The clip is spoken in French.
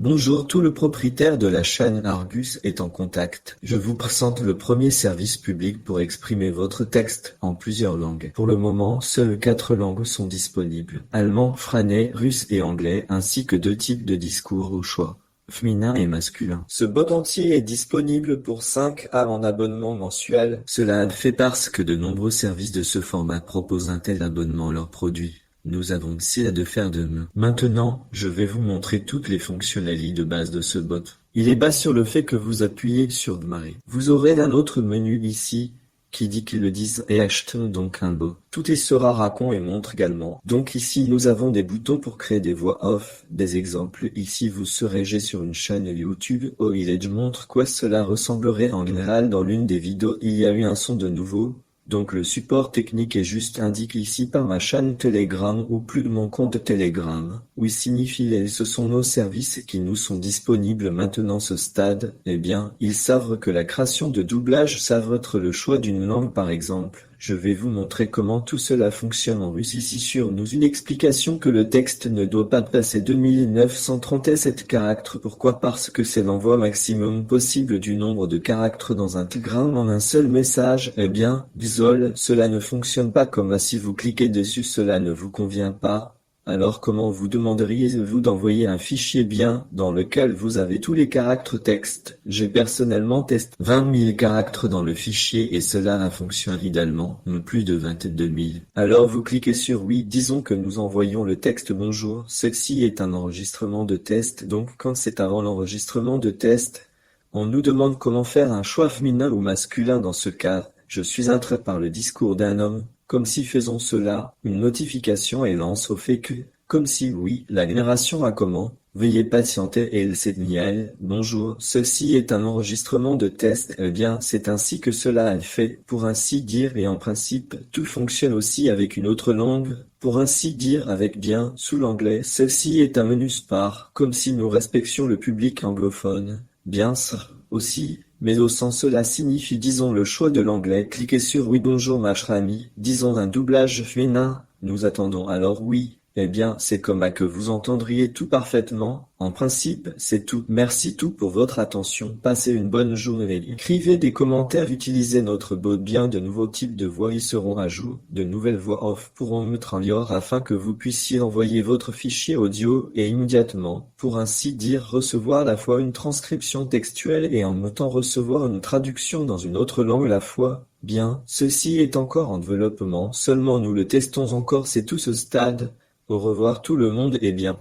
Bonjour, tout le propriétaire de la chaîne Argus est en contact. Je vous présente le premier service public pour exprimer votre texte en plusieurs langues. Pour le moment, seules 4 langues sont disponibles. Allemand, français, russe et anglais, ainsi que 2 types de discours au choix. Féminin et masculin. Ce bot entier est disponible pour 5 à en abonnement mensuel. Cela fait parce que de nombreux services de ce format proposent un tel abonnement à leurs produits. Nous avons aussi à de faire de même. Maintenant, je vais vous montrer toutes les fonctionnalités de base de ce bot. Il est basé sur le fait que vous appuyez sur Démarrer. Vous aurez un autre menu ici qui dit qu'ils le disent et achète donc un bot. Tout est sera racon et montre également. Donc ici nous avons des boutons pour créer des voix off, des exemples. Ici vous serez sur une chaîne YouTube où il montre quoi cela ressemblerait en général dans l'une des vidéos. Il y a eu un son de nouveau. Donc le support technique est juste indiqué ici par ma chaîne Telegram ou plus de mon compte Telegram. Oui signifie ce sont nos services qui nous sont disponibles maintenant ce stade. Eh bien, ils savent que la création de doublage savent être le choix d'une langue par exemple. Je vais vous montrer comment tout cela fonctionne en russe ici sur nous. Une explication que le texte ne doit pas passer 2937 caractères. Pourquoi? Parce que c'est l'envoi maximum possible du nombre de caractères dans un telegram en un seul message. Eh bien, désolé, cela ne fonctionne pas comme si vous cliquez dessus, cela ne vous convient pas. Alors comment vous demanderiez-vous d'envoyer un fichier bien dans lequel vous avez tous les caractères texte? J'ai personnellement testé 20 000 caractères dans le fichier et cela a fonctionné idéalement, plus de 22 000. Alors vous cliquez sur oui, disons que nous envoyons le texte bonjour, ceci est un enregistrement de test, donc quand c'est avant l'enregistrement de test, on nous demande comment faire un choix féminin ou masculin dans ce cas. Je suis intrigué par le discours d'un homme. Comme si faisons cela, une notification est lancée au fait que, comme si oui, la génération a comment, veuillez patienter et c'est Miel, bonjour, ceci est un enregistrement de test, eh bien c'est ainsi que cela est fait, pour ainsi dire et en principe, tout fonctionne aussi avec une autre langue, pour ainsi dire avec bien, sous l'anglais, ceci est un menu spar, comme si nous respections le public anglophone, bien sûr, aussi. Mais au sens cela signifie disons le choix de l'anglais, cliquez sur oui bonjour ma chère amie, disons un doublage féminin, nous attendons alors oui, eh bien c'est comme que vous entendriez tout parfaitement, en principe c'est tout, merci tout pour votre attention, passez une bonne journée, écrivez des commentaires, utilisez notre bot bien de nouveaux types de voix y seront à jour, de nouvelles voix off pourront être améliorées afin que vous puissiez envoyer votre fichier audio et immédiatement, pour ainsi dire recevoir à la fois une transcription textuelle et en même temps recevoir une traduction dans une autre langue à la fois. Bien, ceci est encore en développement, seulement nous le testons encore c'est tout ce stade. Au revoir tout le monde et bien.